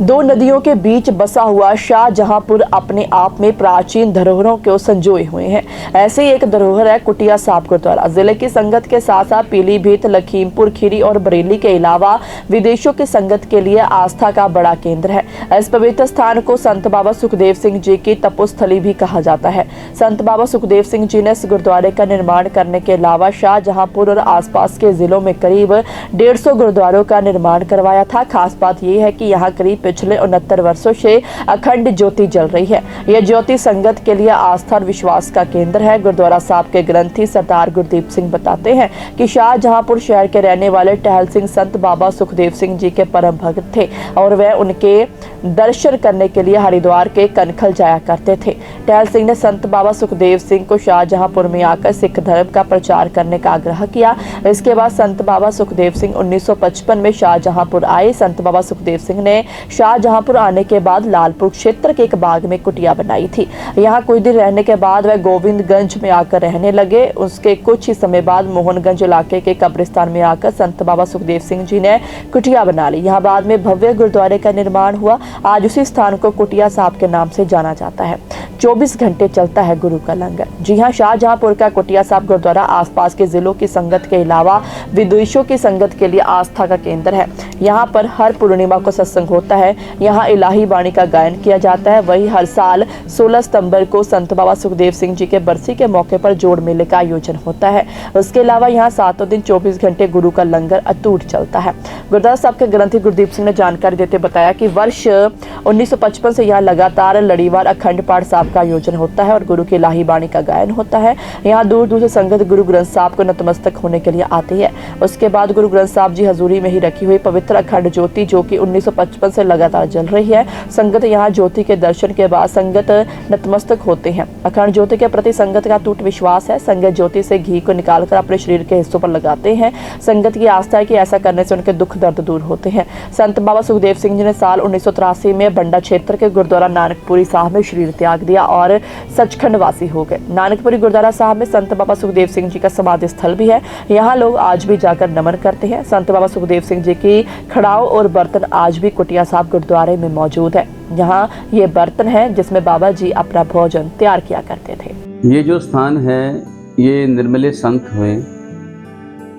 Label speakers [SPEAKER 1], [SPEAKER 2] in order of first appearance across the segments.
[SPEAKER 1] दो नदियों के बीच बसा हुआ शाहजहांपुर अपने आप में प्राचीन धरोहरों को संजोए हुए हैं। ऐसे ही एक धरोहर है कुटिया साहिब गुरुद्वारा। जिले की संगत के साथ साथ पीलीभीत, लखीमपुर खीरी और बरेली के अलावा विदेशों की संगत के लिए आस्था का बड़ा केंद्र है। इस पवित्र स्थान को संत बाबा सुखदेव सिंह जी की तपोस्थली भी कहा जाता है। संत बाबा सुखदेव सिंह जी ने इस गुरुद्वारे का निर्माण करने के अलावा शाहजहांपुर और आसपास के जिलों में करीब 150 गुरुद्वारों का निर्माण करवाया था। खास बात यह है कि यहाँ करीब पिछले 69 वर्षों से अखंड ज्योति जल रही है। यह ज्योति संगत के लिए आस्था और विश्वास का केंद्र है। गुरुद्वारा साहब के ग्रंथी सरदार गुरदीप सिंह बताते हैं कि शाहजहांपुर शहर के रहने वाले टहल सिंह संत बाबा सुखदेव सिंह जी के परम भक्त थे और वह उनके दर्शन करने के लिए हरिद्वार के कनखल जाया करते थे। टहल सिंह ने संत बाबा सुखदेव सिंह को शाहजहांपुर में आकर सिख धर्म का प्रचार करने का आग्रह किया। इसके बाद संत बाबा सुखदेव सिंह 1955 में शाहजहांपुर आए। संत बाबा सुखदेव सिंह ने शाहजहांपुर आने के बाद लालपुर क्षेत्र के एक बाग में कुटिया बनाई थी। यहाँ कुछ दिन रहने के बाद वह गोविंदगंज में आकर रहने लगे। उसके कुछ ही समय बाद मोहनगंज इलाके के कब्रिस्तान में आकर संत बाबा सुखदेव सिंह जी ने कुटिया बना ली। यहाँ बाद में भव्य गुरुद्वारे का निर्माण हुआ। आज उसी स्थान को कुटिया साहिब के नाम से जाना जाता है। 24 घंटे चलता है गुरु का लंगर। जी हाँ, शाहजहांपुर का कुटिया साहिब गुरुद्वारा आसपास के जिलों की संगत के अलावा विदेशों की संगत के लिए आस्था का केंद्र है। यहाँ पर हर पूर्णिमा को सत्संग होता है। यहाँ इलाही बाणी का गायन किया जाता है। वही हर साल 16 सितंबर को संत बाबा सुखदेव सिंह जी के बरसी के मौके पर जोड़ मेले का आयोजन होता है। उसके अलावा यहाँ 7 दिन 24 घंटे गुरु का लंगर अटूट चलता है। गुरुद्वारा साहब के ग्रंथी गुरदीप सिंह ने जानकारी देते बताया कि वर्ष 1955 से यहाँ लगातार लड़ीवार अखंड पाठ साहब का आयोजन होता है और गुरु की इलाही बाणी का गायन होता है। यहाँ दूर दूर से संगत गुरु ग्रंथ साहब को नतमस्तक होने के लिए आती है। उसके बाद गुरु ग्रंथ साहब जी हजूरी में ही रखी हुई पवित्र अखंड ज्योति जो कि 1955 से लगातार जल रही है। संगत यहाँ ज्योति के दर्शन के बाद संगत नतमस्तक होते हैं। अखंड ज्योति के प्रति संगत का टूट विश्वास है। संगत ज्योति से घी को निकालकर अपने शरीर के हिस्सों पर लगाते हैं। संगत की आस्था है कि ऐसा करने से उनके दुख दर्द दूर होते हैं। संत बाबा सुखदेव सिंह जी ने साल 1983 में बंडा क्षेत्र के गुरुद्वारा नानकपुरी साहब में शरीर त्याग दिया और सचखंड वासी हो गए। नानकपुरी गुरुद्वारा साहब में संत बाबा सुखदेव सिंह जी का समाधि स्थल भी है। यहाँ लोग आज भी जाकर नमन करते हैं। संत बाबा सुखदेव सिंह जी की खड़ाओं और बर्तन आज भी कुटिया साहिब गुरुद्वारे में मौजूद है। यहाँ ये बर्तन है जिसमें बाबा जी अपना भोजन तैयार किया करते थे।
[SPEAKER 2] ये जो स्थान है ये निर्मले संत हुए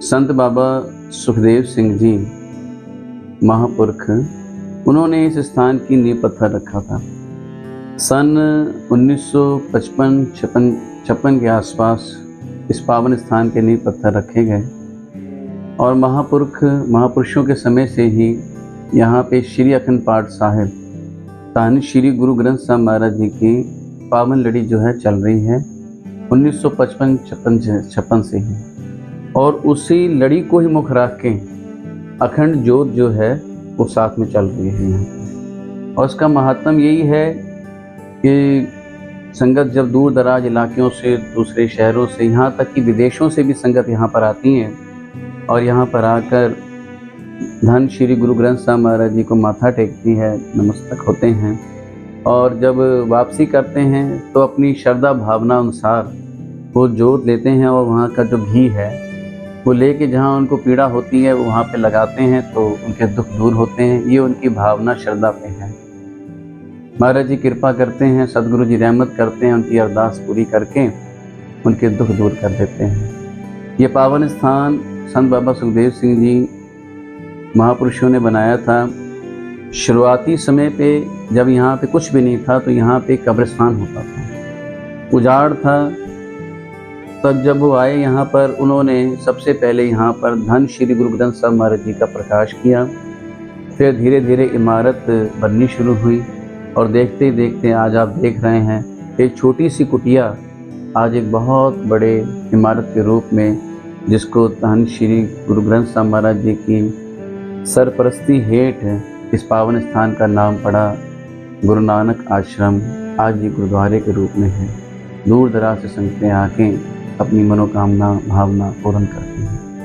[SPEAKER 2] संत बाबा सुखदेव सिंह जी महापुरख, उन्होंने इस स्थान की नींव पत्थर रखा था। सन 1955-56 के आसपास इस पावन स्थान के नींव पत्थर रखे गए और महापुरुषों के समय से ही यहाँ पे श्री अखंड पाठ साहिब तान श्री गुरु ग्रंथ साहब महाराज जी की पावन लड़ी जो है चल रही है 1955-56 से ही। और उसी लड़ी को ही मुख रख के अखंड ज्योत जो है वो साथ में चल रही है यहाँ। और उसका महात्म यही है कि संगत जब दूर दराज इलाकों से, दूसरे शहरों से, यहाँ तक कि विदेशों से भी संगत यहाँ पर आती हैं और यहाँ पर आकर धन श्री गुरु ग्रंथ साहब महाराज जी को माथा टेकती है, नमस्तक होते हैं और जब वापसी करते हैं तो अपनी श्रद्धा भावना अनुसार वो जोत लेते हैं और वहाँ का जो घी है वो लेके जहाँ उनको पीड़ा होती है वो वहाँ पे लगाते हैं तो उनके दुख दूर होते हैं। ये उनकी भावना श्रद्धा पे है। महाराज जी कृपा करते हैं, सदगुरु जी रहमत करते हैं, उनकी अरदास पूरी करके उनके दुख दूर कर देते हैं। ये पावन स्थान संत बाबा सुखदेव सिंह जी महापुरुषों ने बनाया था। शुरुआती समय पे जब यहाँ पे कुछ भी नहीं था तो यहाँ पे कब्रिस्तान होता था, उजाड़ था। तब जब वो आए यहाँ पर उन्होंने सबसे पहले यहाँ पर धन श्री गुरु ग्रंथ साहब महाराज जी का प्रकाश किया। फिर धीरे धीरे इमारत बननी शुरू हुई और देखते ही देखते आज आप देख रहे हैं एक छोटी सी कुटिया आज एक बहुत बड़े इमारत के रूप में, जिसको धन श्री गुरु ग्रंथ साहब महाराज जी की सरपरस्ती हेठ इस पावन स्थान का नाम पड़ा गुरु नानक आश्रम, आज ये गुरुद्वारे के रूप में है। दूर दराज से संगतें आके अपनी मनोकामना भावना पूर्ण करती हैं।